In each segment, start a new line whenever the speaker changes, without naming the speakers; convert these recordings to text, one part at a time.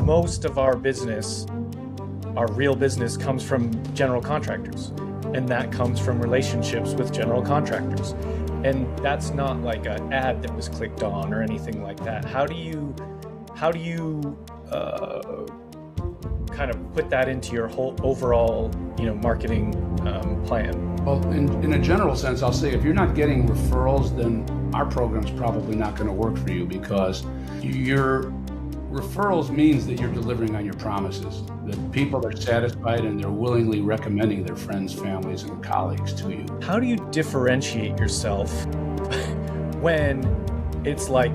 most of our business, our real business, comes from general contractors, and that comes from relationships with general contractors. And that's not like an ad that was clicked on or anything like that. How do you kind of put that into your whole overall, marketing plan?
Well, in a general sense, I'll say if you're not getting referrals, then our program's probably not going to work for you, because your referrals means that you're delivering on your promises, that people are satisfied and they're willingly recommending their friends, families, and colleagues to you.
How do you differentiate yourself when it's like,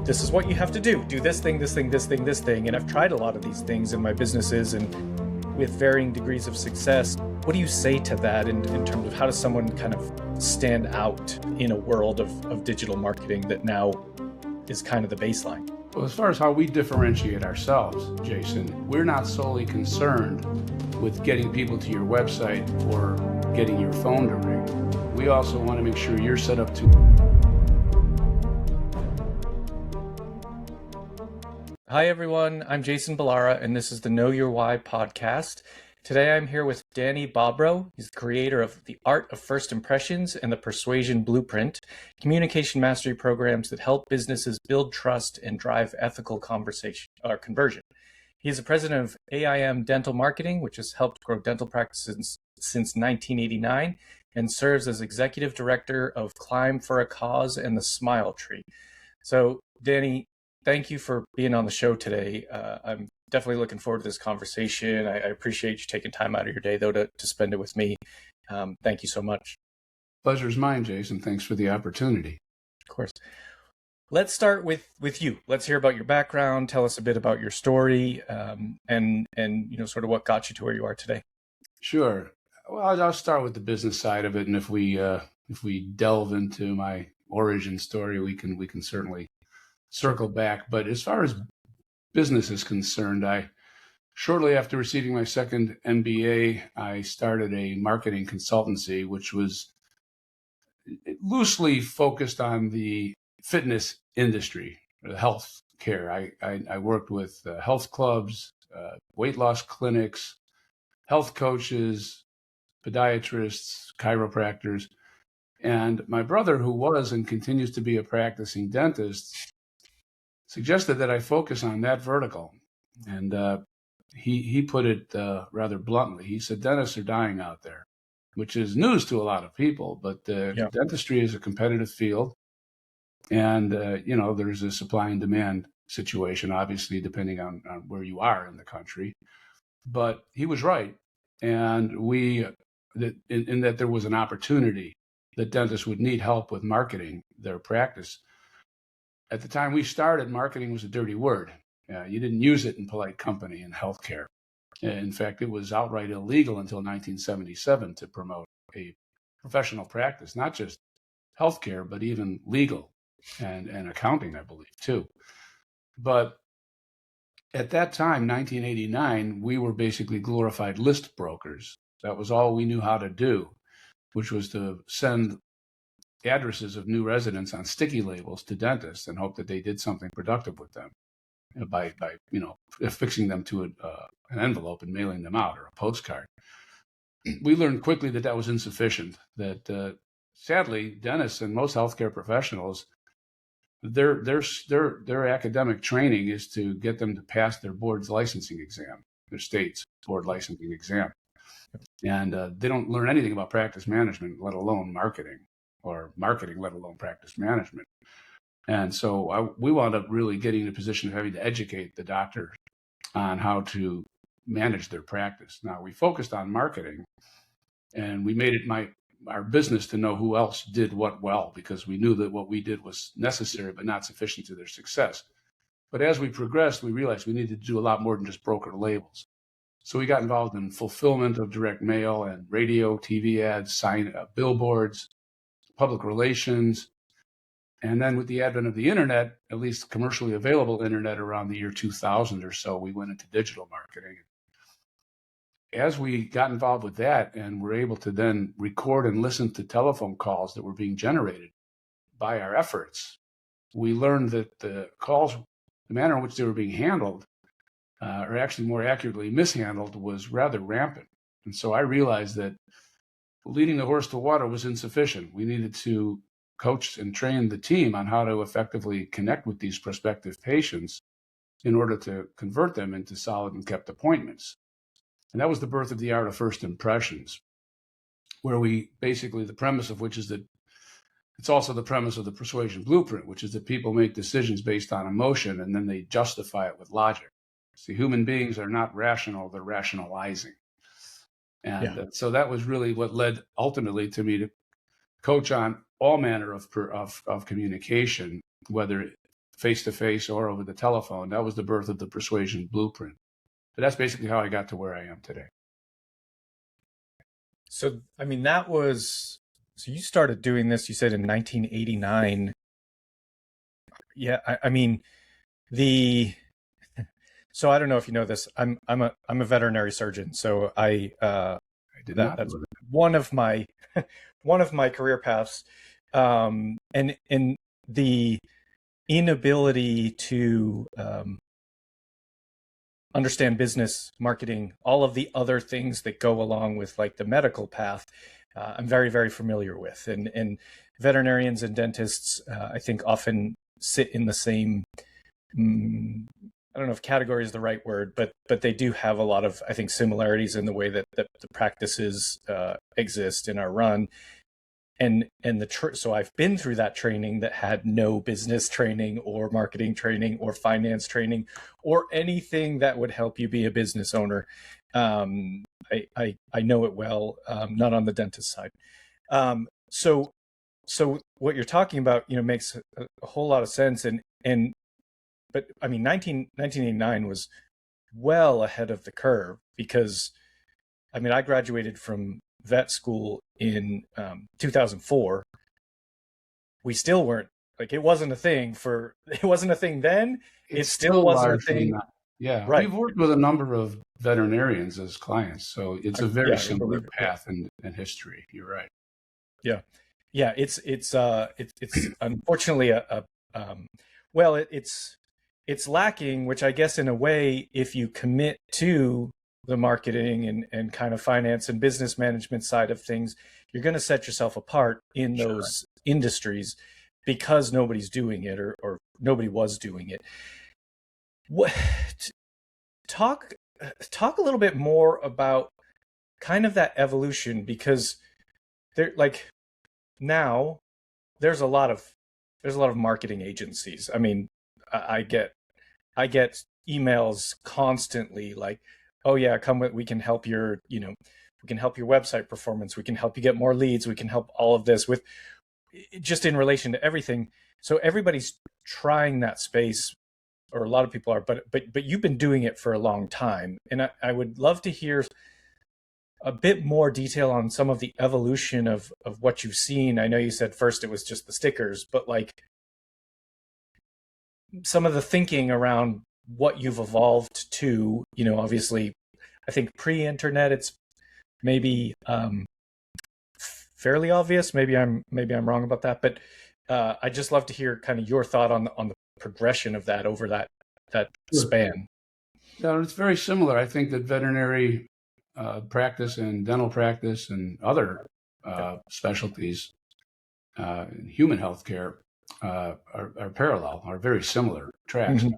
this is what you have to do this thing, this thing, this thing, this thing. And I've tried a lot of these things in my businesses and with varying degrees of success. What do you say to that in terms of how does someone kind of stand out in a world of digital marketing that now is kind of the baseline?
Well, as far as how we differentiate ourselves, Jason, we're not solely concerned with getting people to your website or getting your phone to ring. We also want to make sure you're set up to...
Hi everyone, I'm Jason Balara, and this is the Know Your Why podcast. Today I'm here with Danny Bobrow. He's the creator of The Art of First Impressions and the Persuasion Blueprint, communication mastery programs that help businesses build trust and drive ethical conversation or conversion. He is the president of AIM Dental Marketing, which has helped grow dental practices since 1989, and serves as executive director of Climb for a Cause and the Smile Tree. So, Danny, thank you for being on the show today. I'm definitely looking forward to this conversation. I appreciate you taking time out of your day, though, to spend it with me. Thank you so much.
Pleasure's mine, Jason. Thanks for the opportunity.
Of course. Let's start with you. Let's hear about your background. Tell us a bit about your story, and sort of what got you to where you are today.
Sure. Well, I'll start with the business side of it, and if we delve into my origin story, we can certainly circle back. But as far as business is concerned, shortly after receiving my second MBA, I started a marketing consultancy, which was loosely focused on the fitness industry, health care. I worked with health clubs, weight loss clinics, health coaches, podiatrists, chiropractors. And my brother, who was and continues to be a practicing dentist, suggested that I focus on that vertical. And he put it rather bluntly. He said, dentists are dying out there, which is news to a lot of people, but dentistry is a competitive field. And, there's a supply and demand situation, obviously, depending on where you are in the country. But he was right. And in that there was an opportunity that dentists would need help with marketing their practice. At the time we started, marketing was a dirty word. You didn't use it in polite company in healthcare. In fact, it was outright illegal until 1977 to promote a professional practice, not just healthcare, but even legal and accounting, I believe, too. But at that time, 1989, we were basically glorified list brokers. That was all we knew how to do, which was to send addresses of new residents on sticky labels to dentists and hope that they did something productive with them by affixing them to an envelope and mailing them out, or a postcard. We learned quickly that was insufficient, that sadly, dentists and most healthcare professionals, their academic training is to get them to pass their board's licensing exam, their state's board licensing exam. And they don't learn anything about practice management, let alone marketing, or marketing, let alone practice management. And so we wound up really getting in a position of having to educate the doctors on how to manage their practice. Now, we focused on marketing, and we made it our business to know who else did what well, because we knew that what we did was necessary but not sufficient to their success. But as we progressed, we realized we needed to do a lot more than just broker labels. So we got involved in fulfillment of direct mail and radio, TV ads, billboards, public relations. And then with the advent of the internet, at least commercially available internet around the year 2000 or so, we went into digital marketing. As we got involved with that and were able to then record and listen to telephone calls that were being generated by our efforts, we learned that the calls the manner in which they were being handled, or actually more accurately mishandled, was rather rampant. And so I realized that leading the horse to water was insufficient. We needed to coach and train the team on how to effectively connect with these prospective patients in order to convert them into solid and kept appointments. And that was the birth of the art of first impressions, where we basically, the premise of which is that it's also the premise of the persuasion blueprint, which is that people make decisions based on emotion and then they justify it with logic. See, human beings are not rational, they're rationalizing. And so that was really what led ultimately to me to coach on all manner of communication, whether face-to-face or over the telephone. That was the birth of the persuasion blueprint. But that's basically how I got to where I am today.
So, I mean, so you started doing this, you said in 1989. Yeah, I mean, so I don't know if you know this. I'm a veterinary surgeon, so that's one of my one of my career paths, and the inability to understand business, marketing, all of the other things that go along with like the medical path, I'm very, very familiar with. And veterinarians and dentists, I think, often sit in the same, I don't know if category is the right word, but they do have a lot of, I think, similarities in the way that the practices exist and are run. And so I've been through that training that had no business training or marketing training or finance training or anything that would help you be a business owner. I know it well, not on the dentist side. So what you're talking about, makes a whole lot of sense. But I mean, 1989 was well ahead of the curve because, I mean, I graduated from vet school in 2004. We still weren't, like, it wasn't a thing then. It still wasn't a thing.
Not. Yeah,
Right.
we've worked with a number of veterinarians as clients, so it's a very similar path in history. You're right.
Yeah, yeah. It's unfortunately well, it's lacking, which I guess in a way, if you commit to the marketing and kind of finance and business management side of things, you're going to set yourself apart in those industries because nobody's doing it or nobody was doing it. What talk a little bit more about kind of that evolution, because there, like, now there's a lot of marketing agencies. I mean, I get emails constantly like, oh yeah, we can help your, we can help your website performance. We can help you get more leads. We can help all of this with just in relation to everything. So everybody's trying that space, or a lot of people are, but you've been doing it for a long time. And I would love to hear a bit more detail on some of the evolution of what you've seen. I know you said first it was just the stickers, but like some of the thinking around what you've evolved to, obviously, I think pre-internet, it's maybe fairly obvious. Maybe I'm wrong about that, but I'd just love to hear kind of your thought on the progression of that over that span.
Yeah, it's very similar. I think that veterinary practice and dental practice and other specialties in human healthcare are parallel, are very similar tracks. Mm-hmm.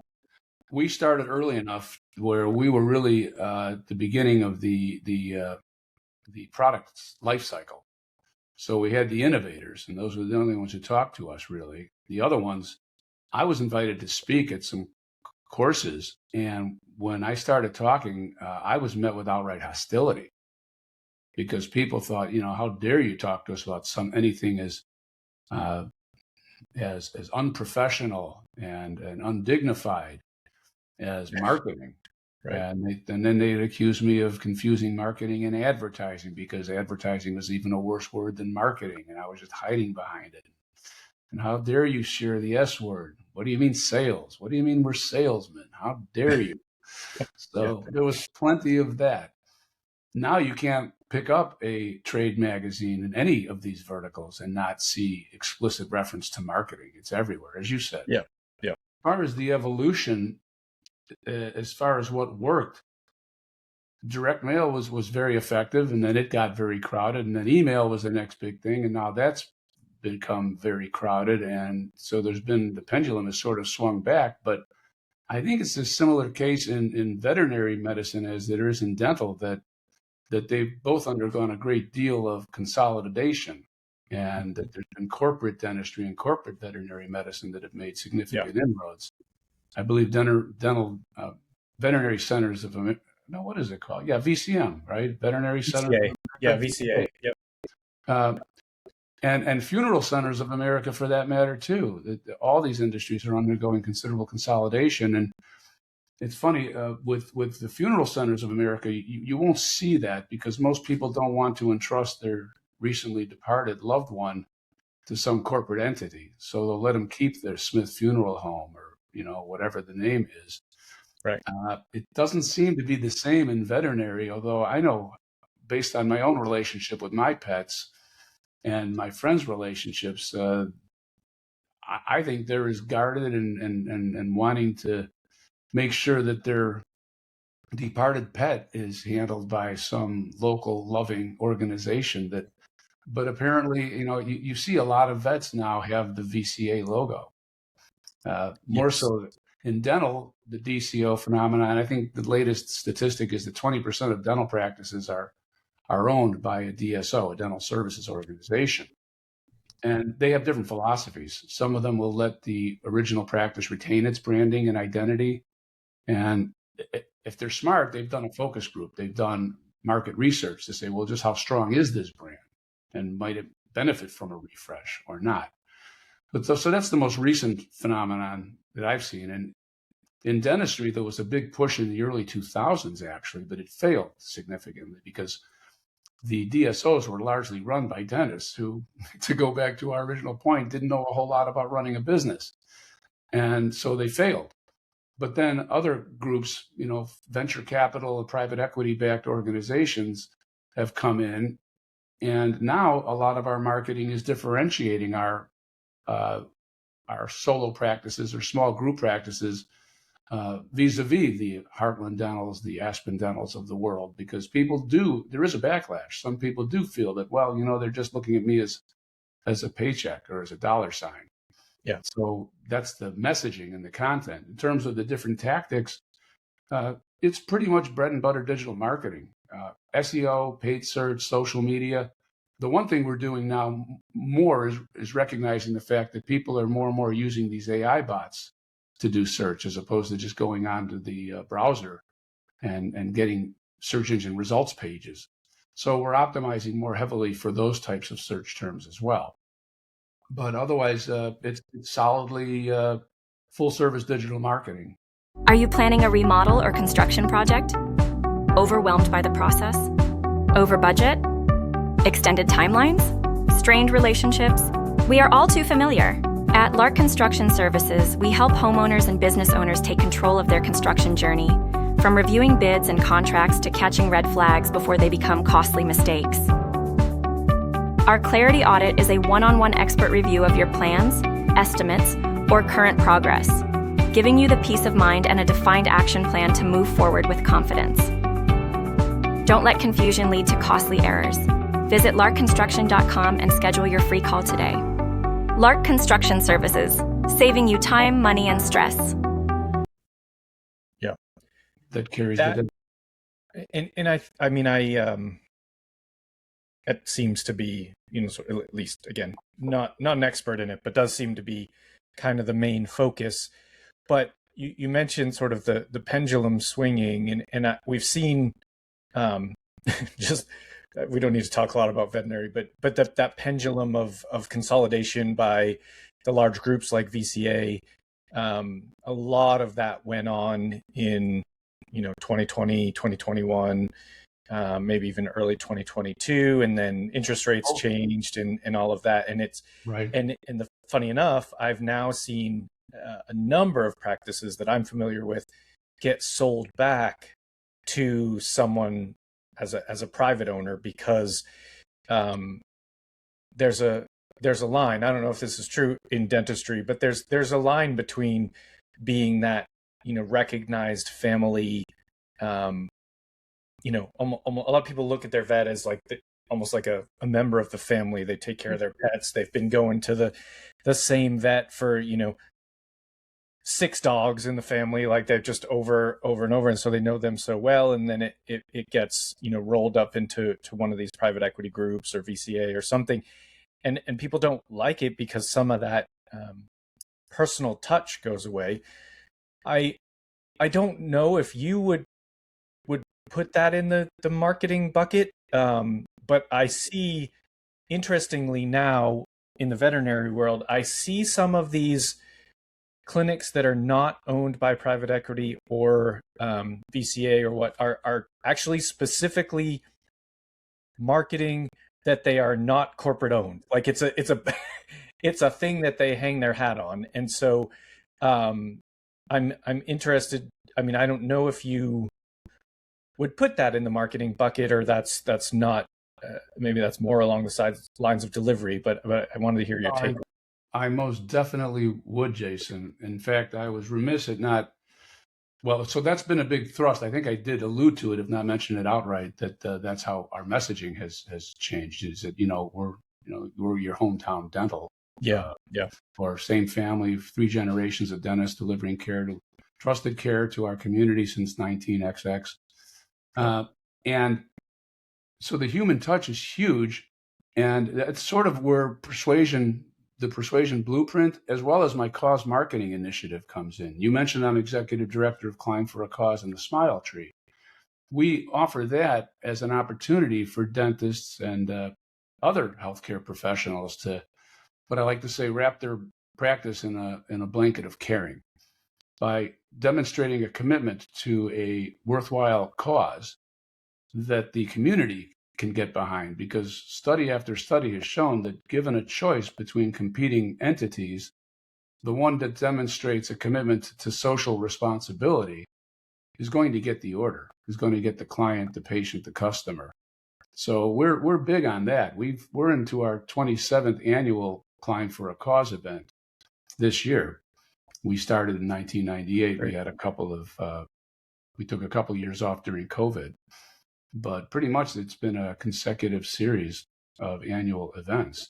We started early enough where we were really at the beginning of the product life cycle. So we had the innovators, and those were the only ones who talked to us, really. The other ones, I was invited to speak at some courses, and when I started talking, I was met with outright hostility because people thought, how dare you talk to us about anything as unprofessional and undignified as marketing. Right. And then they'd accuse me of confusing marketing and advertising because advertising was even a worse word than marketing, and I was just hiding behind it. And how dare you share the S word? What do you mean sales? What do you mean we're salesmen? How dare you? So there was plenty of that. Now you can't pick up a trade magazine in any of these verticals and not see explicit reference to marketing. It's everywhere, as you said.
Yeah. Yeah.
far as the evolution, as far as what worked, direct mail was very effective, and then it got very crowded, and then email was the next big thing, and now that's become very crowded, and so the pendulum has sort of swung back. But I think it's a similar case in veterinary medicine as there is in dental, that they've both undergone a great deal of consolidation, and that there's been corporate dentistry and corporate veterinary medicine that have made significant inroads. I believe dental veterinary centers of America. No, what is it called? Yeah, VCM, right? Veterinary Center.
VCA. Yeah, VCA. Yep.
Uh, and funeral centers of America, for that matter, too. All these industries are undergoing considerable consolidation, and it's funny with the funeral centers of America, you won't see that because most people don't want to entrust their recently departed loved one to some corporate entity, so they'll let them keep their Smith Funeral Home, or whatever the name is.
Right.
It doesn't seem to be the same in veterinary, although I know, based on my own relationship with my pets and my friends' relationships, I think they're as guarded and wanting to make sure that their departed pet is handled by some local loving organization. But apparently, you see a lot of vets now have the VCA logo. More
Yes.
so in dental, the DCO phenomenon. I think the latest statistic is that 20% of dental practices are owned by a DSO, a dental services organization. And they have different philosophies. Some of them will let the original practice retain its branding and identity. And if they're smart, they've done a focus group. They've done market research to say, well, just how strong is this brand? And might it benefit from a refresh or not? But so that's the most recent phenomenon that I've seen. And in dentistry, there was a big push in the early 2000s, actually, but it failed significantly because the DSOs were largely run by dentists who, to go back to our original point, didn't know a whole lot about running a business. And so they failed. But then other groups, venture capital and private equity-backed organizations have come in. And now a lot of our marketing is differentiating our solo practices or small group practices vis-a-vis the Heartland Dentals, the Aspen Dentals of the world, because there is a backlash. Some people do feel that, well, they're just looking at me as a paycheck or as a dollar sign.
Yeah.
So that's the messaging and the content. In terms of the different tactics, it's pretty much bread and butter digital marketing, SEO, paid search, social media. The one thing we're doing now more is recognizing the fact that people are more and more using these AI bots to do search, as opposed to just going onto the browser and getting search engine results pages. So we're optimizing more heavily for those types of search terms as well. But otherwise, it's solidly full service digital marketing.
Are you planning a remodel or construction project? Overwhelmed by the process? Over budget? Extended timelines? Strained relationships? We are all too familiar. At Lark Construction Services, we help homeowners and business owners take control of their construction journey, from reviewing bids and contracts to catching red flags before they become costly mistakes. Our Clarity Audit is a one-on-one expert review of your plans, estimates, or current progress, giving you the peace of mind and a defined action plan to move forward with confidence. Don't let confusion lead to costly errors. Visit larkconstruction.com and schedule your free call today. Lark Construction Services, saving you time, money, and stress.
Yeah.
That carries
that. It seems to be, at least, again, not an expert in it, but does seem to be kind of the main focus. But you mentioned sort of the pendulum swinging, and we've seen just, we don't need to talk a lot about veterinary, but that pendulum of consolidation by the large groups like VCA, a lot of that went on in 2020, 2021, maybe even early 2022, and then interest rates changed and all of that. And it's
right.
And funny enough, I've now seen a number of practices that I'm familiar with get sold back to someone as a private owner, because there's a line. I don't know if this is true in dentistry, but there's a line between being that, recognized family. A lot of people look at their vet as like almost like a member of the family. They take care of their pets. They've been going to the same vet for, 6 dogs in the family, like they're just over and over, and so they know them so well. And then it gets rolled up into one of these private equity groups or VCA or something, and people don't like it because some of that personal touch goes away. I don't know if you would put that in the marketing bucket, but I see, interestingly, now in the veterinary world, I see some of these clinics that are not owned by private equity or VCA or what are actually specifically marketing that they are not corporate owned. Like it's a it's a thing that they hang their hat on. And so I'm interested. I mean, I don't know if you would put that in the marketing bucket, or that's not. Maybe that's more along the lines of delivery. But I wanted to hear your take.
I most definitely would, Jason. In fact, I was remiss at not. Well, so that's been a big thrust. I think I did allude to it, if not mention it outright, that that's how our messaging has changed. Is that we're your hometown dental.
Yeah.
Or same family, 3 generations of dentists delivering trusted care to our community since 19XX. And so the human touch is huge, and that's sort of where the persuasion blueprint, as well as my cause marketing initiative, comes in. You mentioned I'm executive director of Climb for a Cause and the Smile Tree. We offer that as an opportunity for dentists and other healthcare professionals to, what I like to say, wrap their practice in a blanket of caring by demonstrating a commitment to a worthwhile cause that the community can get behind, because study after study has shown that given a choice between competing entities, the one that demonstrates a commitment to social responsibility is going to get the order, is going to get the client, the patient, the customer. So we're big on that. We're into our 27th annual Climb for a Cause event this year. We started in 1998. We had we took a couple of years off during COVID. But pretty much it's been a consecutive series of annual events.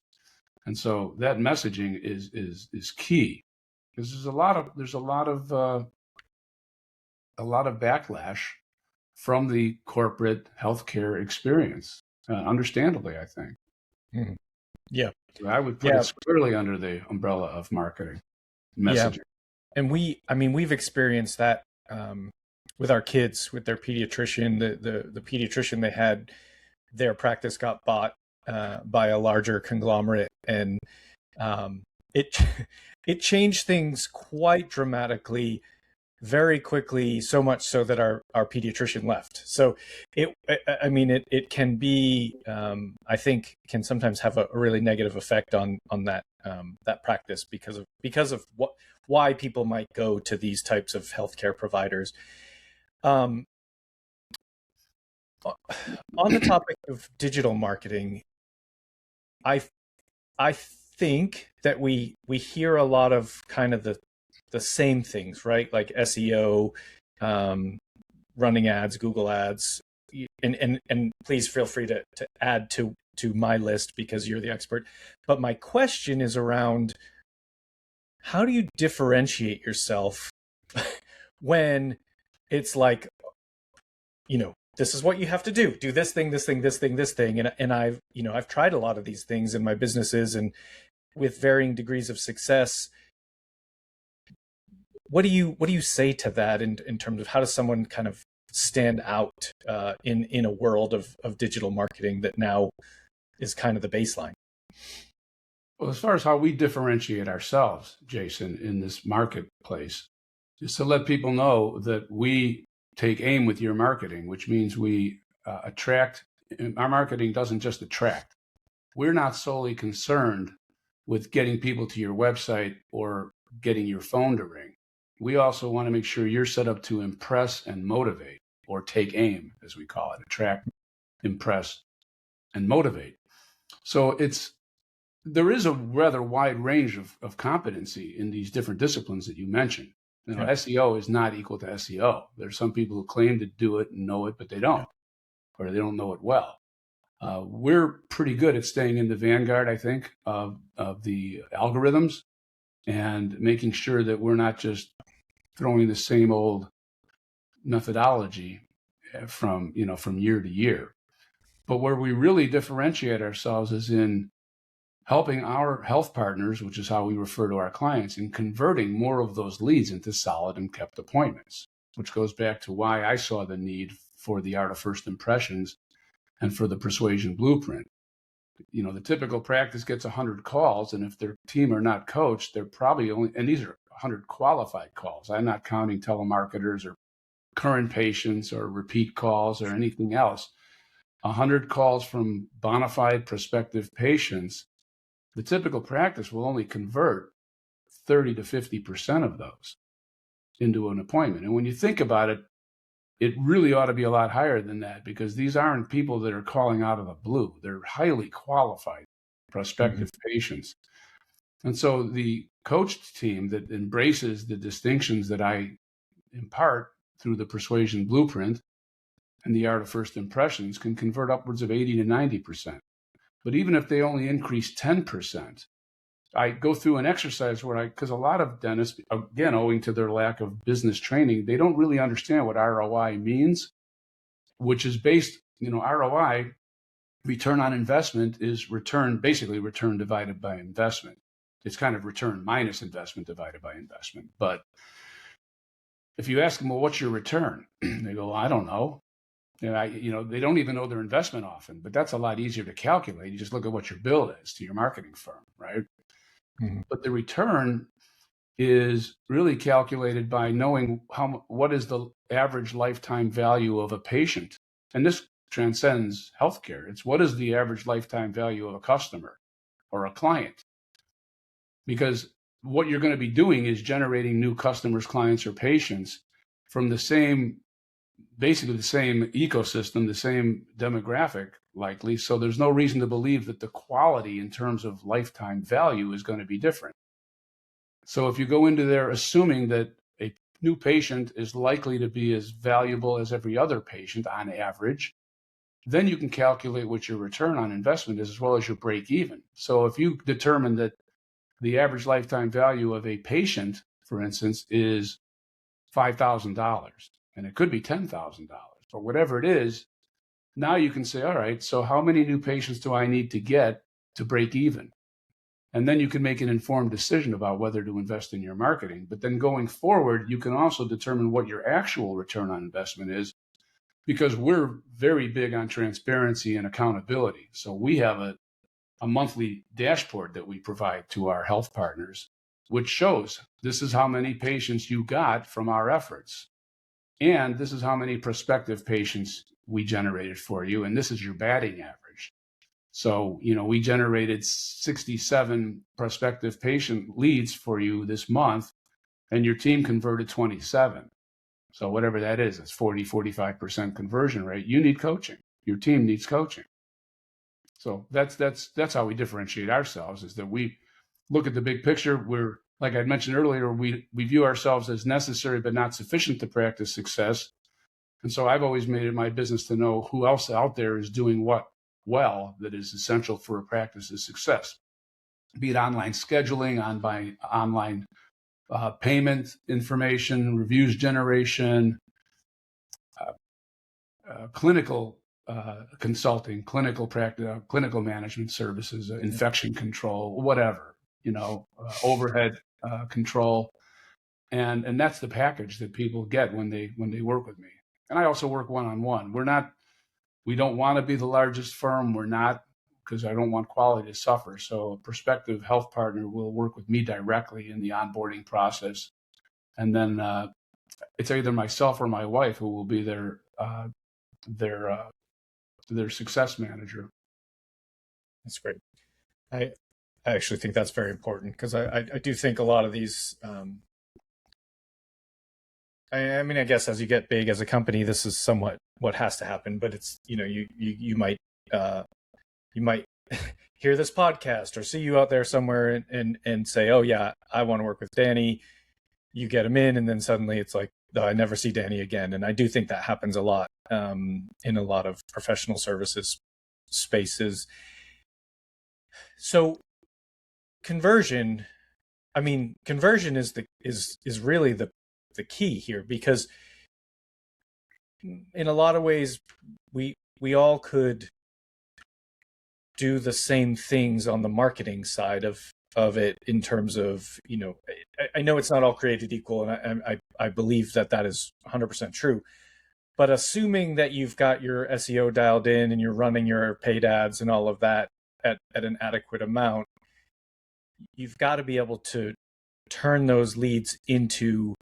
And so that messaging is key, because there's a lot of backlash from the corporate healthcare experience, understandably, I think.
Mm-hmm. Yeah.
So I would put it squarely under the umbrella of marketing messaging.
Yeah. And we've experienced that with our kids, with their pediatrician. The pediatrician they had, their practice got bought by a larger conglomerate, and it changed things quite dramatically, very quickly, so much so that our pediatrician left. So it can be, I think, can sometimes have a really negative effect on that practice because of why people might go to these types of healthcare providers. On the topic of digital marketing, I think that we hear a lot of kind of the same things, right? Like SEO, running ads, Google ads, and please feel free to add to my list because you're the expert. But my question is around, how do you differentiate yourself when it's like, this is what you have to do this thing, this thing, this thing, this thing. And I've tried a lot of these things in my businesses and with varying degrees of success. What do you say to that in terms of how does someone kind of stand out in a world of digital marketing that now is kind of the baseline?
Well, as far as how we differentiate ourselves, Jason, in this marketplace, is to let people know that we take aim with your marketing, which means we attract. Our marketing doesn't just attract. We're not solely concerned with getting people to your website or getting your phone to ring. We also want to make sure you're set up to impress and motivate, or take aim, as we call it, attract, impress, and motivate. So there is a rather wide range of competency in these different disciplines that you mentioned. You know, SEO is not equal to SEO. There's some people who claim to do it and know it, but they don't, or they don't know it well. We're pretty good at staying in the vanguard, I think, of the algorithms and making sure that we're not just throwing the same old methodology from year to year. But where we really differentiate ourselves is in helping our health partners, which is how we refer to our clients, in converting more of those leads into solid and kept appointments, which goes back to why I saw the need for the art of first impressions and for the persuasion blueprint. The typical practice gets 100 calls, and if their team are not coached, they're probably only, and these are 100 qualified calls. I'm not counting telemarketers or current patients or repeat calls or anything else. 100 calls from bona fide prospective patients. The typical practice will only convert 30 to 50% of those into an appointment. And when you think about it, it really ought to be a lot higher than that, because these aren't people that are calling out of the blue. They're highly qualified prospective patients. And so the coached team that embraces the distinctions that I impart through the persuasion blueprint and the art of first impressions can convert upwards of 80 to 90%. But even if they only increase 10%, I go through an exercise where because a lot of dentists, again, owing to their lack of business training, they don't really understand what ROI means, which is based, ROI, return on investment, is basically return divided by investment. It's kind of return minus investment divided by investment. But if you ask them, well, what's your return? They go, I don't know. They don't even know their investment often, but that's a lot easier to calculate. You just look at what your bill is to your marketing firm, right? Mm-hmm. But the return is really calculated by knowing what is the average lifetime value of a patient. And this transcends healthcare. It's what is the average lifetime value of a customer or a client? Because what you're going to be doing is generating new customers, clients, or patients from basically the same ecosystem, the same demographic, likely. So there's no reason to believe that the quality in terms of lifetime value is going to be different. So if you go into there assuming that a new patient is likely to be as valuable as every other patient on average, then you can calculate what your return on investment is, as well as your break even. So if you determine that the average lifetime value of a patient, for instance, is $5,000, and it could be $10,000, but whatever it is, now you can say, all right, so how many new patients do I need to get to break even? And then you can make an informed decision about whether to invest in your marketing. But then going forward, you can also determine what your actual return on investment is, because we're very big on transparency and accountability. So we have a monthly dashboard that we provide to our health partners, which shows this is how many patients you got from our efforts. And this is how many prospective patients we generated for you. And this is your batting average. So, we generated 67 prospective patient leads for you this month, and your team converted 27. So whatever that is, it's 40-45% conversion rate. You need coaching. Your team needs coaching. So that's how we differentiate ourselves, is that we look at the big picture. We're, like I mentioned earlier, we view ourselves as necessary but not sufficient to practice success. And so I've always made it my business to know who else out there is doing what well that is essential for a practice's success, be it online scheduling, online payment information, reviews generation, clinical consulting, clinical practice, clinical management services, infection control, whatever, overhead control, and that's the package that people get when they work with me. And I also work one-on-one. We don't want to be the largest firm. We're not, because I don't want quality to suffer. So a prospective health partner will work with me directly in the onboarding process, and then it's either myself or my wife who will be their success manager.
That's great. I actually think that's very important, because I do think a lot of these, I mean, I guess as you get big as a company, this is somewhat what has to happen, but it's, you might hear this podcast or see you out there somewhere and say, oh yeah, I want to work with Danny. you get them in, and then suddenly it's like, oh, I never see Danny again. And I do think that happens a lot in a lot of professional services spaces. So conversion, I mean, conversion is really the key here, because in a lot of ways we all could do the same things on the marketing side of it, in terms of, you know, I know it's not all created equal, and I believe that is 100% true. But assuming that you've got your SEO dialed in and you're running your paid ads and all of that at an adequate amount, you've got to be able to turn those leads into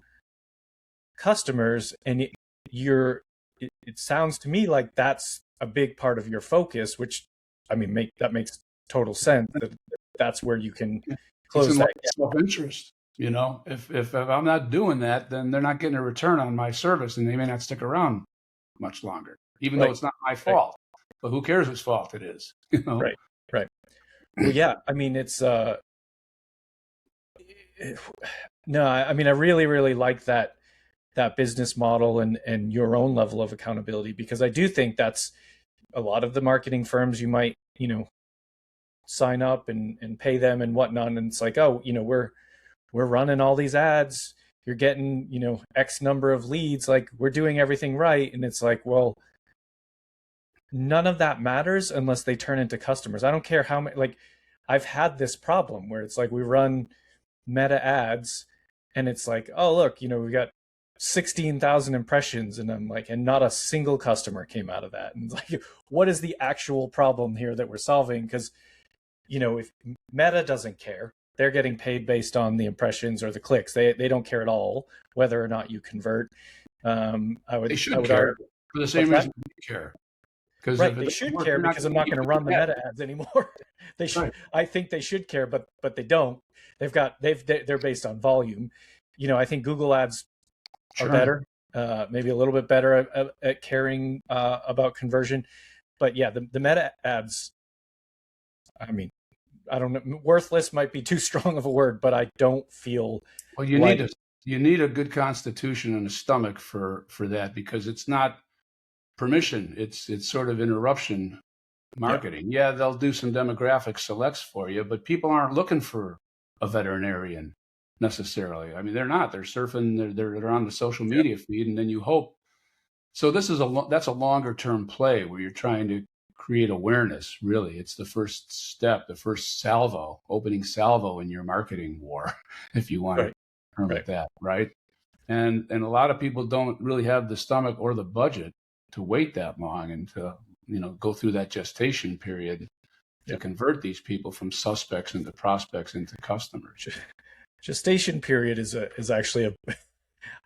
customers. And it sounds to me like that's a big part of your focus, which, I mean, that makes total sense. That's where you can close that gap.
Self-interest. You know, if I'm not doing that, then they're not getting a return on my service, and they may not stick around much longer, even though it's not my fault. But who cares whose fault it is? You know?
Right. Well, yeah. I mean, it's no. I mean, I really, really like that business model and your own level of accountability, because I do think that's a lot of the marketing firms you might, you know, sign up and pay them and whatnot, and it's like, oh, you know, we're running all these ads, you're getting, you know, X number of leads, like we're doing everything right. And it's like, well, none of that matters unless they turn into customers. I don't care how many, like, I've had this problem where it's like we run meta ads and it's like, oh, look, you know, we got 16,000 impressions, and I'm like, and not a single customer came out of that. And it's like, what is the actual problem here that we're solving? Because, you know, if Meta doesn't care, they're getting paid based on the impressions or the clicks. They don't care at all whether or not you convert.
They should care for the same reason we care.
Right, they should care, because I'm not going to run the meta ads anymore. They should. Right. I think they should care, but they don't. They're based on volume. You know, I think Google ads are better, maybe a little bit better at caring about conversion. But yeah, the meta ads, I mean, I don't know, worthless might be too strong of a word, but I don't feel.
Well, you need a good constitution and a stomach for that, because it's not permission. It's sort of interruption marketing. Yeah, they'll do some demographic selects for you, but people aren't looking for a veterinarian necessarily. I mean, they're not. They're surfing. They're on the social media feed, and then you hope. So this is that's a longer term play where you're trying to create awareness. Really, it's the first step, the first salvo, opening salvo in your marketing war, if you want to term it that, right? And a lot of people don't really have the stomach or the budget to wait that long and to, you know, go through that gestation period to convert these people from suspects into prospects into customers.
Gestation period is actually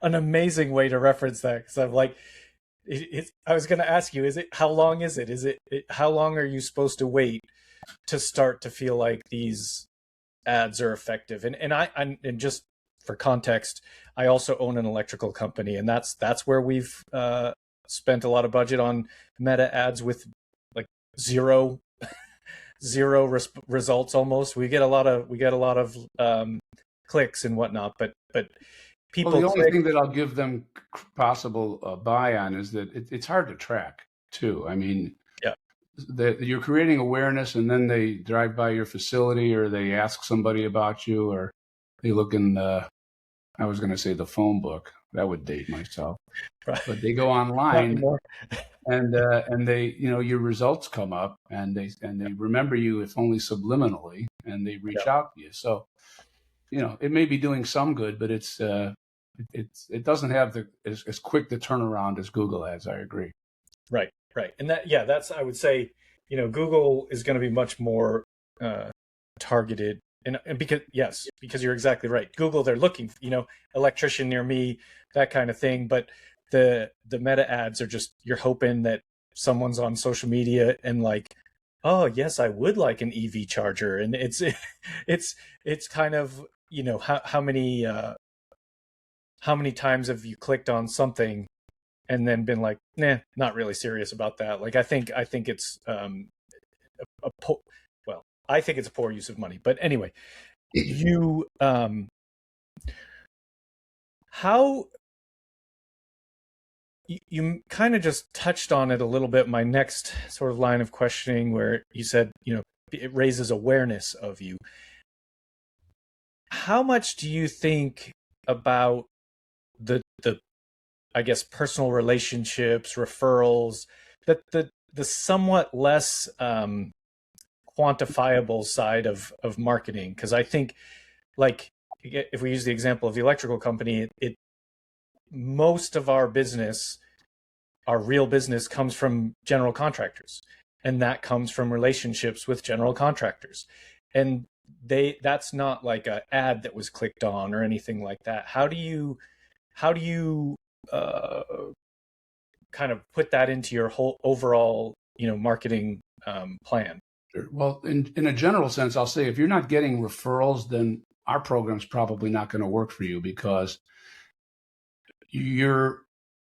an amazing way to reference that, because I'm like, I was going to ask you, how long is it? How long are you supposed to wait to start to feel like these ads are effective? And just for context, I also own an electrical company, and that's where we've spent a lot of budget on meta ads with like zero results almost. We get a lot of clicks and whatnot, but people.
Well, the only thing that I'll give them possible buy on is that it's hard to track too. I mean, that you're creating awareness, and then they drive by your facility, or they ask somebody about you, or they look in I was going to say the phone book. That would date myself. Right. But they go online and they, you know, your results come up, and they remember you, if only subliminally, and they reach out to you. So, you know, it may be doing some good, but it doesn't have as quick the turnaround as Google ads. I agree.
Right. And that's, I would say, you know, Google is going to be much more targeted. And because you're exactly right. Google, they're looking, you know, electrician near me, that kind of thing. But the meta ads are just, you're hoping that someone's on social media and like, oh yes, I would like an EV charger. And it's kind of, you know, how many times have you clicked on something and then been like, nah, not really serious about that. Like, I think it's I think it's a poor use of money. But anyway, you how you kind of just touched on it a little bit. My next sort of line of questioning, where you said, it raises awareness of you. How much do you think about the I guess personal relationships, referrals, that the somewhat less quantifiable side of marketing? Because I think, like, if we use the example of the electrical company, it most of our business, our real business, comes from general contractors, and that comes from relationships with general contractors, and that's not like a ad that was clicked on or anything like that. How do you uh, kind of put that into your whole overall marketing plan?
Well, in a general sense, I'll say if you're not getting referrals, then our program's probably not going to work for you, because your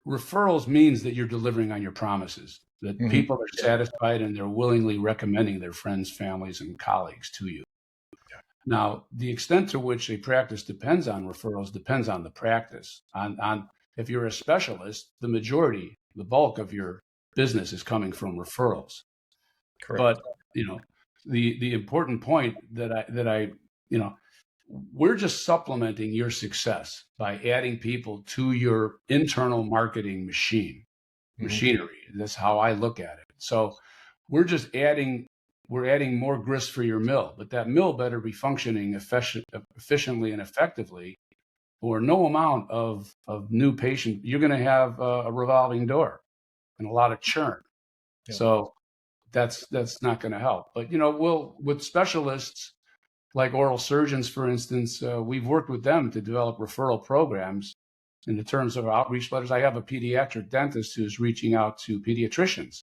referrals means that you're delivering on your promises, that people are satisfied and they're willingly recommending their friends, families, and colleagues to you. Now, the extent to which a practice depends on referrals depends on the practice. On if you're a specialist, the bulk of your business is coming from referrals.
Correct.
But the important point we're just supplementing your success by adding people to your internal marketing machinery. That's how I look at it. So we're adding more grist for your mill, but that mill better be functioning efficiently and effectively, or no amount of new patient, you're going to have a revolving door and a lot of churn. Yeah. So that's not going to help. But with specialists like oral surgeons, for instance, we've worked with them to develop referral programs in the terms of outreach letters. I have a pediatric dentist who's reaching out to pediatricians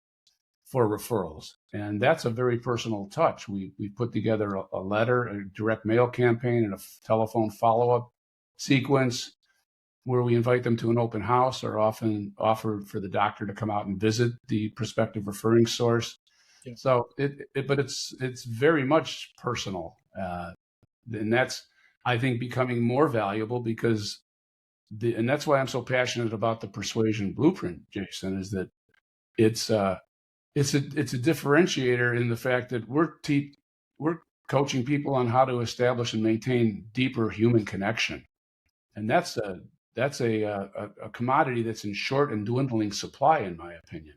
for referrals, and that's a very personal touch. We put together a letter, a direct mail campaign, and a telephone follow-up sequence where we invite them to an open house, or often offer for the doctor to come out and visit the prospective referring source. Yeah. So but it's very much personal, and that's, I think, becoming more valuable, because and that's why I'm so passionate about the persuasion blueprint, Jason, is that it's a differentiator in the fact that we're coaching people on how to establish and maintain deeper human connection, and that's a commodity that's in short and dwindling supply, in my opinion.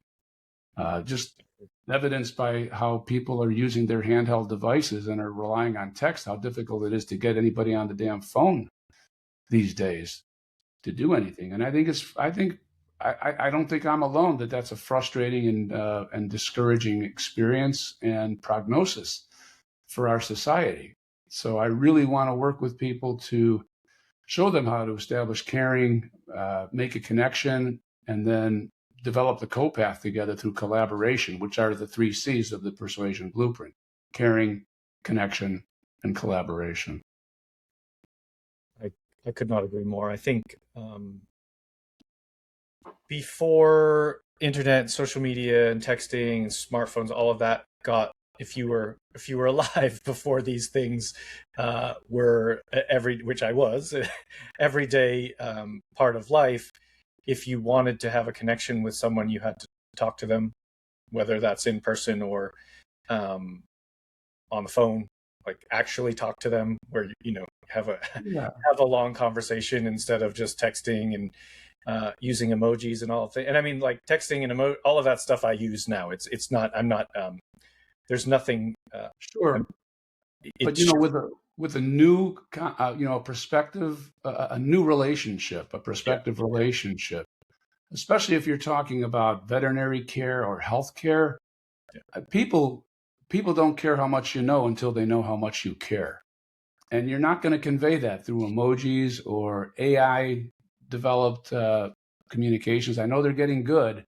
Just evidenced by how people are using their handheld devices and are relying on text, how difficult it is to get anybody on the damn phone these days to do anything. And I don't think I'm alone that that's a frustrating and discouraging experience and prognosis for our society. So I really want to work with people to show them how to establish caring, make a connection, and then develop the co-path together through collaboration, which are the 3 C's of the persuasion blueprint: caring, connection, and collaboration.
I could not agree more. I think before internet, social media, and texting, smartphones, all of that got, if you were alive before these things were which I was, everyday part of life, if you wanted to have a connection with someone, you had to talk to them, whether that's in person or on the phone, like actually talk to them, where have a long conversation instead of just texting and using emojis and all of that. And I mean, like, texting and all of that stuff I use now. It's not. I'm not. There's nothing.
Sure. But with a new perspective, a new relationship, a prospective relationship, especially if you're talking about veterinary care or health care, people don't care how much you know until they know how much you care. And you're not going to convey that through emojis or AI developed communications. I know they're getting good,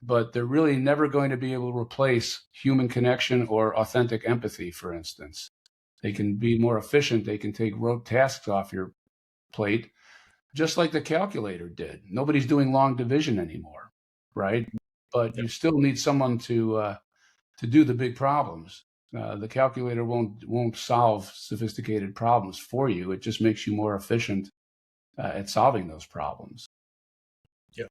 but they're really never going to be able to replace human connection or authentic empathy, for instance. They can be more efficient. They can take rote tasks off your plate, just like the calculator did. Nobody's doing long division anymore, right? But you still need someone to do the big problems. The calculator won't solve sophisticated problems for you. It just makes you more efficient at solving those problems.
Yeah,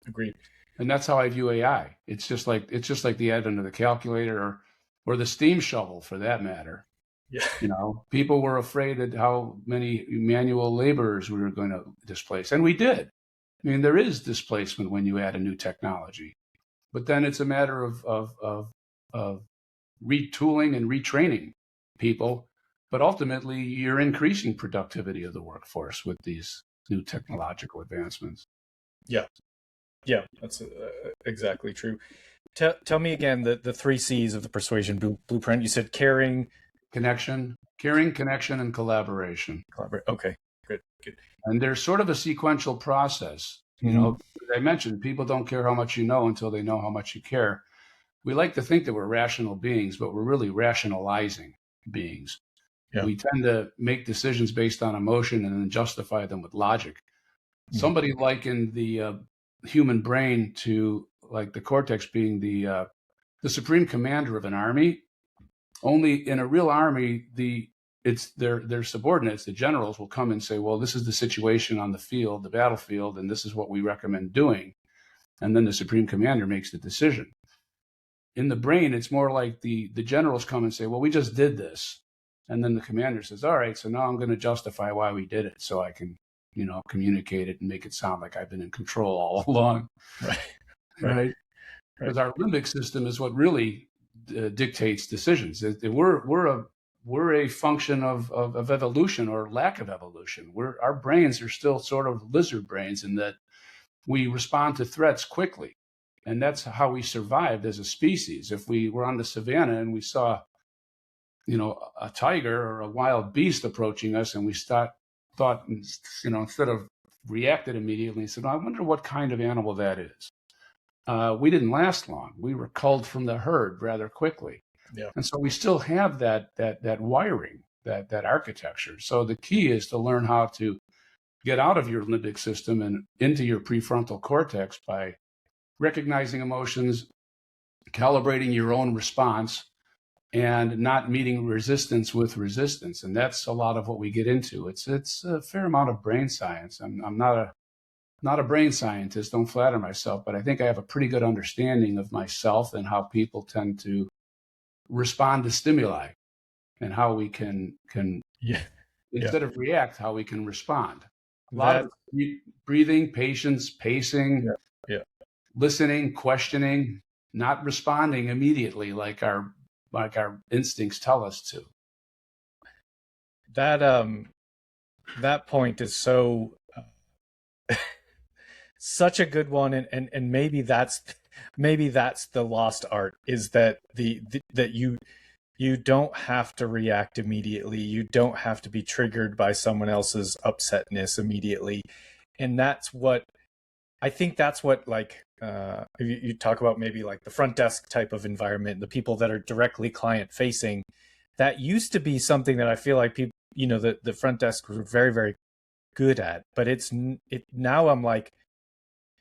agreed.
And that's how I view AI. It's just like the advent of the calculator or the steam shovel, for that matter.
Yeah.
People were afraid of how many manual laborers we were going to displace, and we did. I mean, there is displacement when you add a new technology, but then it's a matter of retooling and retraining people. But ultimately, you're increasing productivity of the workforce with these new technological advancements.
Yeah. Yeah, that's exactly true. Tell me again the three C's of the persuasion blueprint. You said caring,
Caring, connection, and collaboration.
collaborate. Okay, good.
And there's sort of a sequential process. As I mentioned, people don't care how much you know until they know how much you care. We like to think that we're rational beings, but we're really rationalizing beings.
Yeah.
We tend to make decisions based on emotion and then justify them with logic. Somebody likened the human brain to like the cortex being the supreme commander of an army. Only in a real army, it's their subordinates, the generals, will come and say, well, this is the situation on the field, the battlefield, and this is what we recommend doing. And then the supreme commander makes the decision. In the brain, it's more like the generals come and say, well, we just did this. And then the commander says, all right, so now I'm going to justify why we did it so I can, communicate it and make it sound like I've been in control all along. Right? Because our limbic system is what really dictates decisions. We're a function of evolution or lack of evolution. Our brains are still sort of lizard brains in that we respond to threats quickly. And that's how we survived as a species. If we were on the savannah and we saw, a tiger or a wild beast approaching us, and we thought, instead of reacted immediately, said, I wonder what kind of animal that is. We didn't last long. We were culled from the herd rather quickly.
Yeah.
And so we still have that wiring, that architecture. So the key is to learn how to get out of your limbic system and into your prefrontal cortex by recognizing emotions, calibrating your own response, and not meeting resistance with resistance. And that's a lot of what we get into. It's a fair amount of brain science. I'm not a brain scientist, don't flatter myself, but I think I have a pretty good understanding of myself and how people tend to respond to stimuli and how we can instead of react, how we can respond. A lot of breathing, patience, pacing, listening, questioning, not responding immediately like our instincts tell us to.
That point is so such a good one, and maybe that's the lost art, is that that you don't have to react immediately. You don't have to be triggered by someone else's upsetness immediately. And that's what like you talk about, maybe like the front desk type of environment, the people that are directly client facing. That used to be something that I feel like people, the front desk were very, very good at, but now I'm like,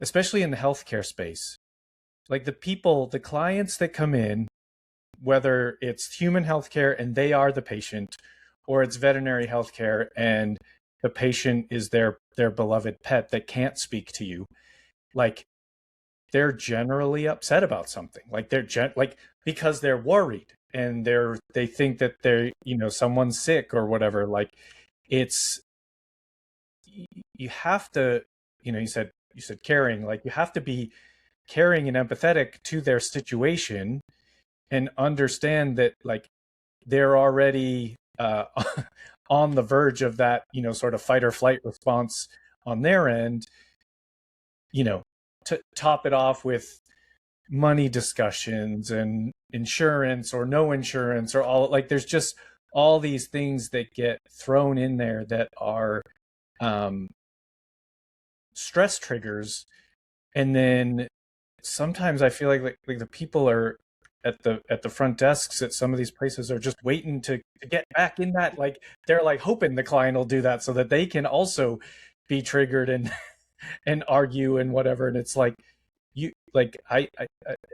especially in the healthcare space, like the clients that come in, whether it's human healthcare and they are the patient, or it's veterinary healthcare and the patient is their beloved pet that can't speak to you, like they're generally upset about something. Like because they're worried and they think that they're, someone's sick or whatever. Like you have to, you said caring, like you have to be caring and empathetic to their situation and understand that like they're already on the verge of that, sort of fight or flight response on their end, to top it off with money discussions and insurance or no insurance, or all, like there's just all these things that get thrown in there that are stress triggers. And then sometimes I feel like the people are at the front desks at some of these places are just waiting to get back in that, like they're like hoping the client will do that so that they can also be triggered and argue and whatever. And it's like, I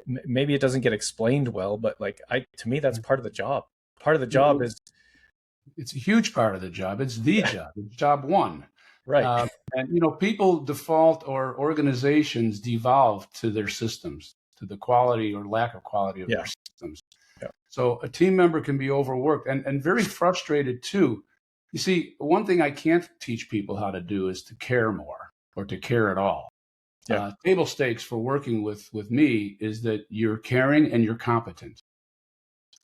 maybe it doesn't get explained well, but to me, that's part of the job. Part of the job is,
it's a huge part of the job. It's the job. It's job one.
Right.
And, people default or organizations devolve to their systems, to the quality or lack of quality of their
Yeah.
systems.
Yeah.
So a team member can be overworked and very frustrated too. You see, one thing I can't teach people how to do is to care more or to care at all.
Yeah.
Table stakes for working with me is that you're caring and you're competent.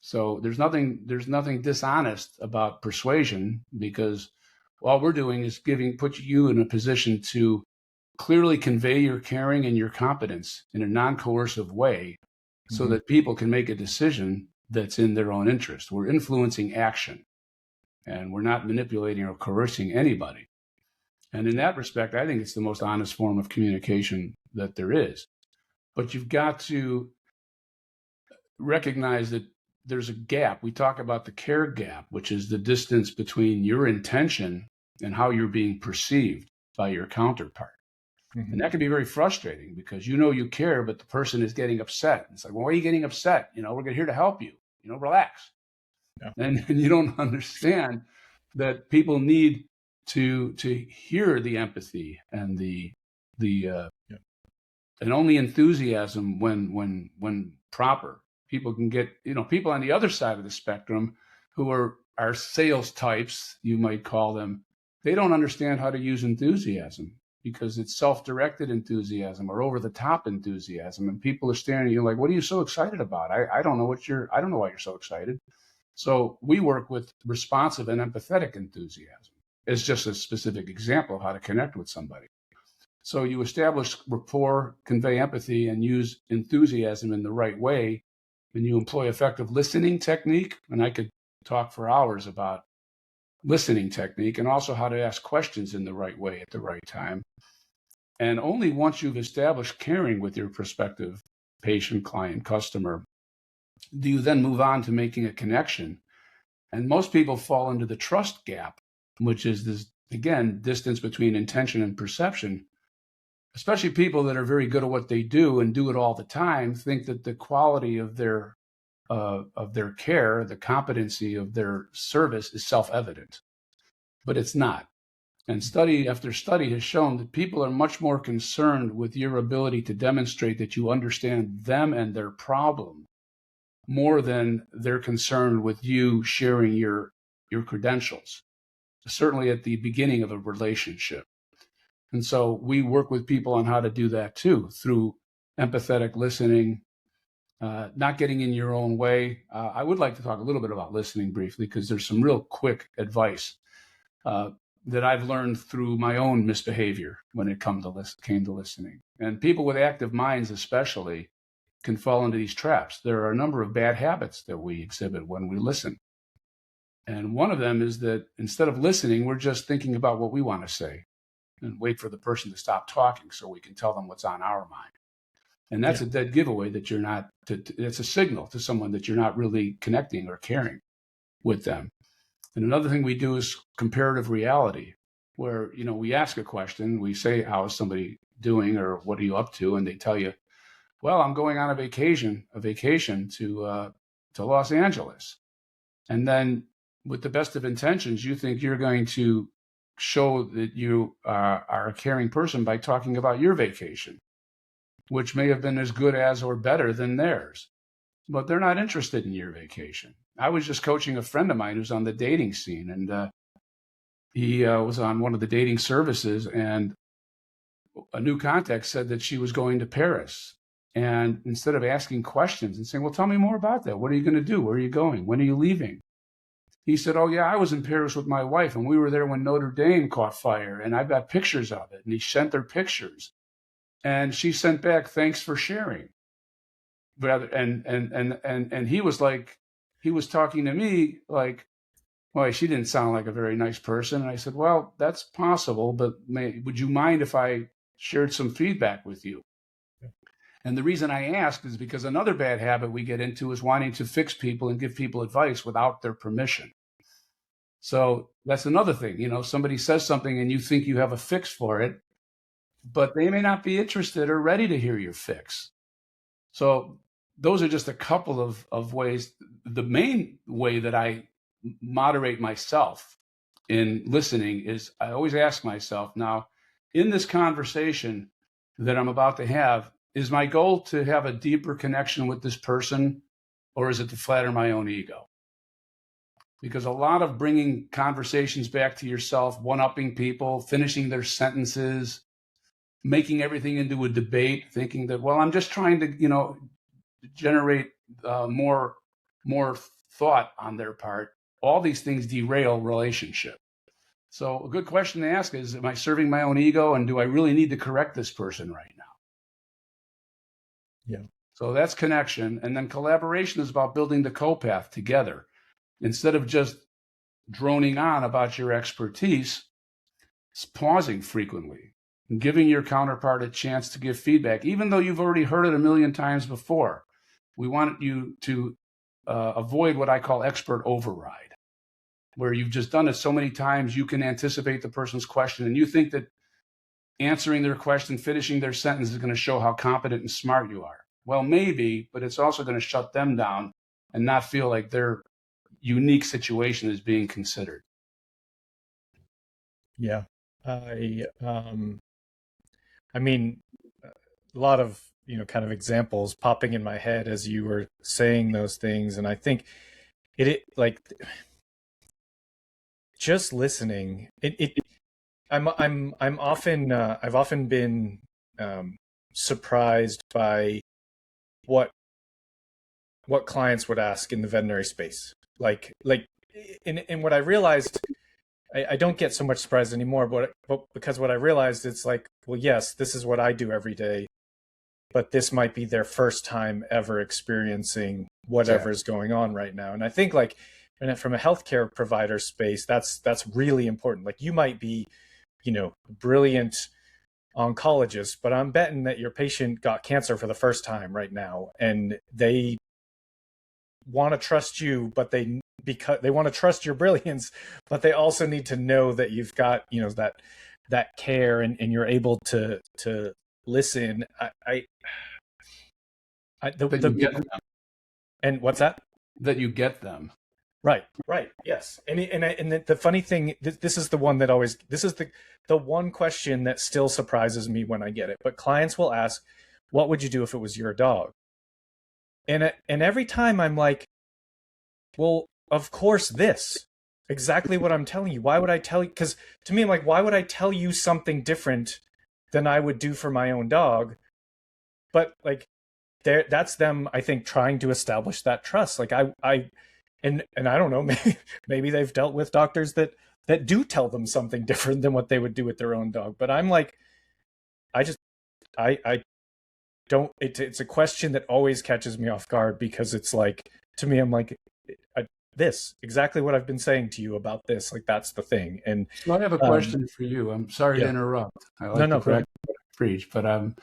So there's nothing dishonest about persuasion, because all we're doing is put you in a position to clearly convey your caring and your competence in a non-coercive way so that people can make a decision that's in their own interest. We're influencing action, and we're not manipulating or coercing anybody. And in that respect, I think it's the most honest form of communication that there is. But you've got to recognize that there's a gap. We talk about the care gap, which is the distance between your intention and how you're being perceived by your counterpart. And that can be very frustrating because you care, but the person is getting upset. It's like, well, why are you getting upset? We're here to help you. Relax.
Yeah.
And you don't understand that people need to hear the empathy and the and only enthusiasm when proper. People can get, people on the other side of the spectrum who are sales types, you might call them. They don't understand how to use enthusiasm because it's self-directed enthusiasm or over-the-top enthusiasm, and people are staring at you like, "What are you so excited about? I don't know I don't know why you're so excited." So we work with responsive and empathetic enthusiasm. It's just a specific example of how to connect with somebody. So you establish rapport, convey empathy, and use enthusiasm in the right way. And you employ effective listening technique. And I could talk for hours about listening technique and also how to ask questions in the right way at the right time. And only once you've established caring with your prospective patient, client, customer, do you then move on to making a connection. And most people fall into the trust gap, which is this, again, distance between intention and perception. Especially people that are very good at what they do and do it all the time think that the quality of their care, the competency of their service is self-evident, but it's not. And study after study has shown that people are much more concerned with your ability to demonstrate that you understand them and their problem more than they're concerned with you sharing your credentials, certainly at the beginning of a relationship. And so we work with people on how to do that too, through empathetic listening, not getting in your own way. I would like to talk a little bit about listening briefly, because there's some real quick advice that I've learned through my own misbehavior when it came to listening. And people with active minds especially can fall into these traps. There are a number of bad habits that we exhibit when we listen. And one of them is that instead of listening, we're just thinking about what we want to say and wait for the person to stop talking so we can tell them what's on our mind. And that's a dead giveaway that you're not, it's a signal to someone that you're not really connecting or caring with them. And another thing we do is comparative reality, where, we ask a question, we say, how is somebody doing or what are you up to? And they tell you, well, I'm going on a vacation to Los Angeles. And then with the best of intentions, you think you're going to show that you are a caring person by talking about your vacation, which may have been as good as or better than theirs. But they're not interested in your vacation. I was just coaching a friend of mine who's on the dating scene, and he was on one of the dating services, and a new contact said that she was going to Paris. And instead of asking questions and saying, well, tell me more about that. What are you going to do? Where are you going? When are you leaving? He said, oh, yeah, I was in Paris with my wife, and we were there when Notre Dame caught fire, and I've got pictures of it. And he sent her pictures. And she sent back, thanks for sharing. And he was like, he was talking to me like, well, she didn't sound like a very nice person. And I said, well, that's possible, but would you mind if I shared some feedback with you? And the reason I asked is because another bad habit we get into is wanting to fix people and give people advice without their permission. So that's another thing. Somebody says something and you think you have a fix for it, but they may not be interested or ready to hear your fix. So those are just a couple of ways. The main way that I moderate myself in listening is I always ask myself, now, in this conversation that I'm about to have, is my goal to have a deeper connection with this person, or is it to flatter my own ego? Because a lot of bringing conversations back to yourself, one-upping people, finishing their sentences, making everything into a debate, thinking that, well, I'm just trying to, generate more thought on their part. All these things derail relationship. So a good question to ask is, am I serving my own ego, and do I really need to correct this person right now?
Yeah.
So that's connection. And then collaboration is about building the co-path together. Instead of just droning on about your expertise, it's pausing frequently and giving your counterpart a chance to give feedback, even though you've already heard it a million times before. We want you to avoid what I call expert override, where you've just done it so many times, you can anticipate the person's question, and you think that answering their question, finishing their sentence is going to show how competent and smart you are. Well, maybe, but it's also going to shut them down and not feel like their unique situation is being considered.
Yeah. I mean, a lot of, kind of examples popping in my head as you were saying those things. And I think it like just listening, I'm often, I've often been surprised by what clients would ask in the veterinary space. And what I realized, I don't get so much surprise anymore, but because what I realized, it's like, well, yes, this is what I do every day, but this might be their first time ever experiencing whatever is going on right now. And I think from a healthcare provider space, that's really important. Like, you might be, brilliant oncologist, but I'm betting that your patient got cancer for the first time right now, and they want to trust you, because they want to trust your brilliance, but they also need to know that you've got, that care, and you're able to listen. And what's that?
That you get them.
Right. Yes. And the funny thing, this is the one that always, this is the one question that still surprises me when I get it. But clients will ask, what would you do if it was your dog? And every time I'm like, well, of course, exactly what I'm telling you. Why would I tell you? Because to me, I'm like, why would I tell you something different than I would do for my own dog? But that's them, I think, trying to establish that trust. Like and I don't know, maybe they've dealt with doctors that do tell them something different than what they would do with their own dog. But I'm like, I don't, it's a question that always catches me off guard, because it's like, to me, I'm like, this, exactly what I've been saying to you about this, like, that's the thing. And
well, I have a question for you. I'm sorry to interrupt. I like to practice what I preach, but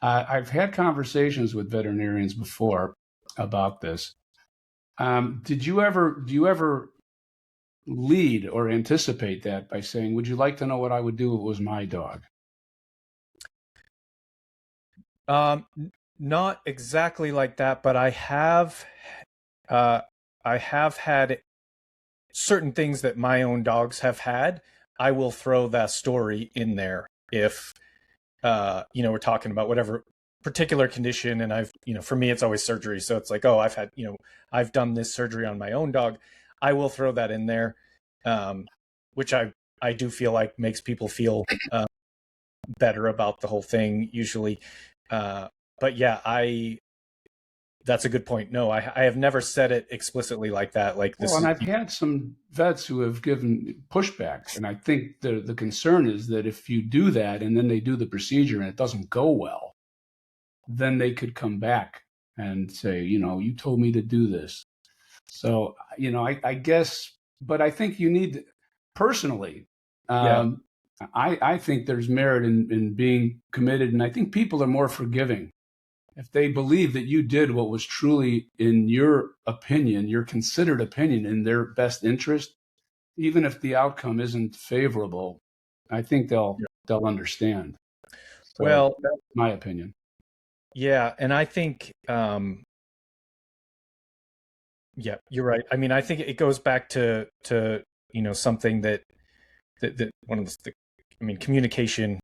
I've had conversations with veterinarians before about this. Do you ever lead or anticipate that by saying, would you like to know what I would do if it was my dog?
Not exactly like that, but I have had certain things that my own dogs have had. I will throw that story in there if, we're talking about whatever particular condition. And for me, it's always surgery. So it's like, oh, I've done this surgery on my own dog. I will throw that in there, which I do feel like makes people feel better about the whole thing usually. But yeah, that's a good point. No, I have never said it explicitly like that. Like this.
Well, and I've had some vets who have given pushbacks, and I think the concern is that if you do that and then they do the procedure and it doesn't go well, then they could come back and say, you told me to do this. So, I guess, but I think you need, personally, I think there's merit in being committed, and I think people are more forgiving if they believe that you did what was truly, in your opinion, your considered opinion, in their best interest. Even if the outcome isn't favorable, I think they'll understand. So
well,
that's my opinion.
Yeah, and I think, yeah, you're right. I mean, I think it goes back to something that one of I mean, communication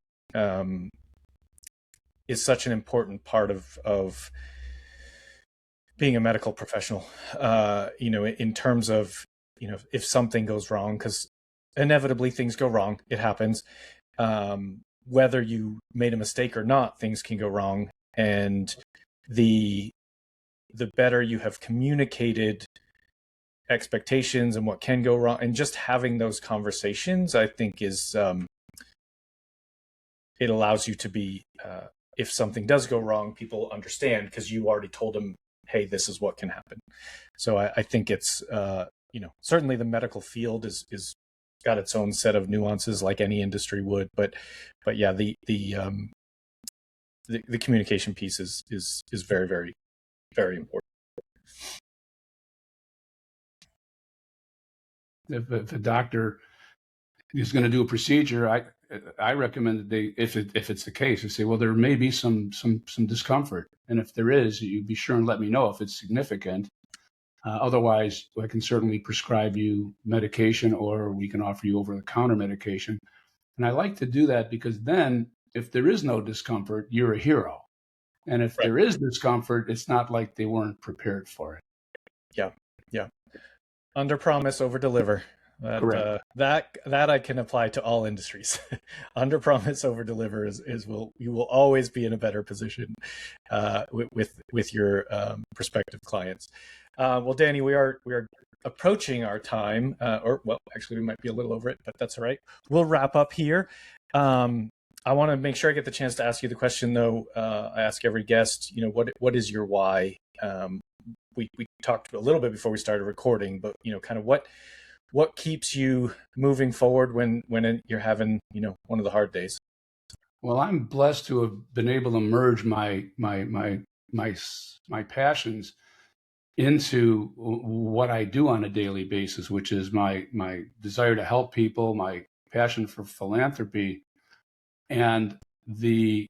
is such an important part of being a medical professional, in terms of, if something goes wrong, because inevitably things go wrong, it happens. Whether you made a mistake or not, things can go wrong. And the better you have communicated expectations and what can go wrong, and just having those conversations, I think is, it allows you to be, if something does go wrong, people understand because you already told them, hey, this is what can happen. So I think it's, certainly the medical field is got its own set of nuances like any industry would, but yeah, the communication piece is very, very, very important.
If a doctor is going to do a procedure, I recommend that they, if it's the case, they say, well, there may be some discomfort, and if there is, you be sure and let me know if it's significant. Otherwise, I can certainly prescribe you medication, or we can offer you over-the-counter medication. And I like to do that because then, if there is no discomfort, you're a hero. And if there is discomfort, it's not like they weren't prepared for it.
Yeah. Under promise, over deliver.
Correct.
That I can apply to all industries. Under promise, over deliver you will always be in a better position with your prospective clients. Well, Danny, we are approaching our time, actually we might be a little over it, but that's all right. We'll wrap up here. I want to make sure I get the chance to ask you the question, though. I ask every guest, what is your why? We talked a little bit before we started recording, but kind of what keeps you moving forward when you're having one of the hard days?
Well, I'm blessed to have been able to merge my passions into what I do on a daily basis, which is my desire to help people, my passion for philanthropy, and the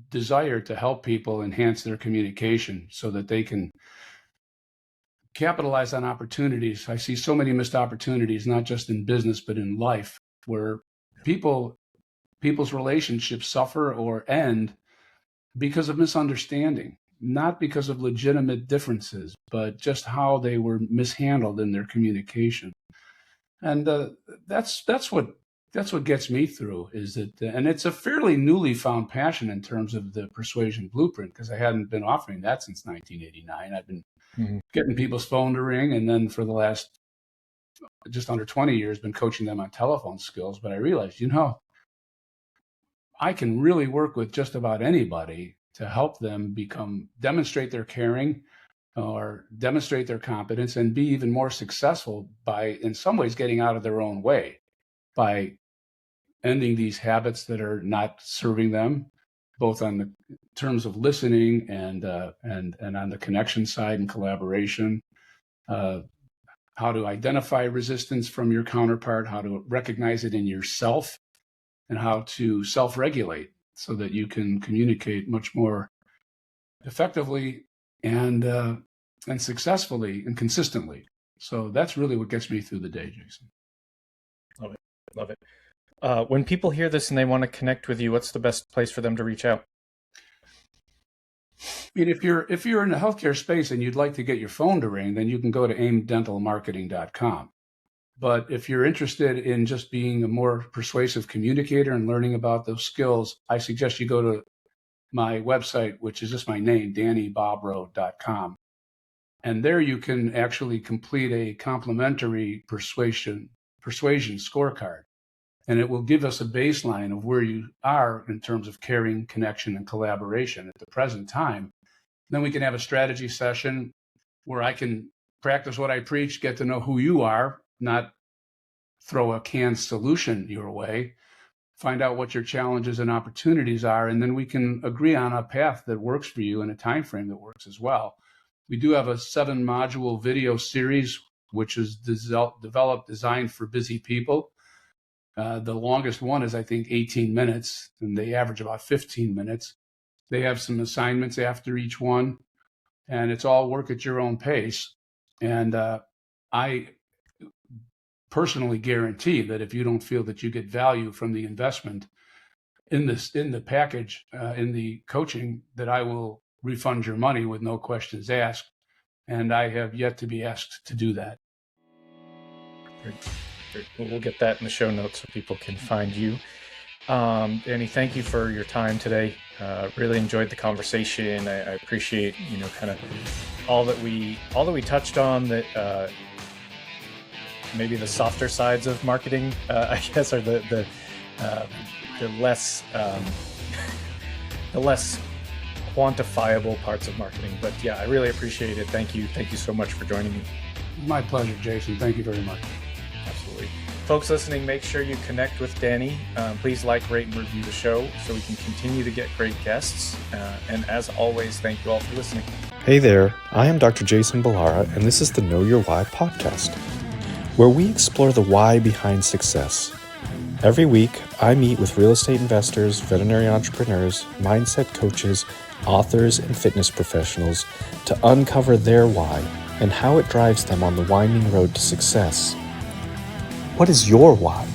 desire to help people enhance their communication so that they can capitalize on opportunities. I see so many missed opportunities, not just in business, but in life, where people's relationships suffer or end because of misunderstanding, not because of legitimate differences, but just how they were mishandled in their communication. And that's what gets me through, is that, and it's a fairly newly found passion in terms of the persuasion blueprint, because I hadn't been offering that since 1989. I've been getting people's phone to ring, and then for the last just under 20 years, been coaching them on telephone skills. But I realized, I can really work with just about anybody to help them demonstrate their caring or demonstrate their competence and be even more successful by, in some ways, getting out of their own way, by ending these habits that are not serving them, both on the terms of listening and on the connection side and collaboration. How to identify resistance from your counterpart, how to recognize it in yourself, and how to self-regulate so that you can communicate much more effectively and successfully and consistently. So that's really what gets me through the day, Jason.
Love it. When people hear this and they want to connect with you, what's the best place for them to reach out?
I mean, if you're in the healthcare space and you'd like to get your phone to ring, then you can go to aimdentalmarketing.com. But if you're interested in just being a more persuasive communicator and learning about those skills, I suggest you go to my website, which is just my name, dannybobrow.com. And there you can actually complete a complimentary persuasion scorecard. And it will give us a baseline of where you are in terms of caring, connection, and collaboration at the present time. Then we can have a strategy session where I can practice what I preach, get to know who you are, not throw a canned solution your way, find out what your challenges and opportunities are, and then we can agree on a path that works for you and a time frame that works as well. We do have a 7-module video series, which is designed for busy people. The longest one is, I think, 18 minutes, and they average about 15 minutes. They have some assignments after each one, and it's all work at your own pace. And I personally guarantee that if you don't feel that you get value from the investment in the package, in the coaching, that I will refund your money with no questions asked. And I have yet to be asked to do that.
Great. We'll get that in the show notes so people can find you. Danny, thank you for your time today. Really enjoyed the conversation. I appreciate, kind of all that we touched on, that maybe the softer sides of marketing, I guess, are the less the less quantifiable parts of marketing. But yeah, I really appreciate it. Thank you so much for joining me.
My pleasure, Jason. Thank you very much.
Absolutely. Folks listening, make sure you connect with Danny. Please like, rate, and review the show so we can continue to get great guests. And as always, thank you all for listening.
Hey there, I am Dr. Jason Balara, and this is the Know Your Why podcast, where we explore the why behind success. Every week, I meet with real estate investors, veterinary entrepreneurs, mindset coaches, authors, and fitness professionals to uncover their why and how it drives them on the winding road to success. What is your why?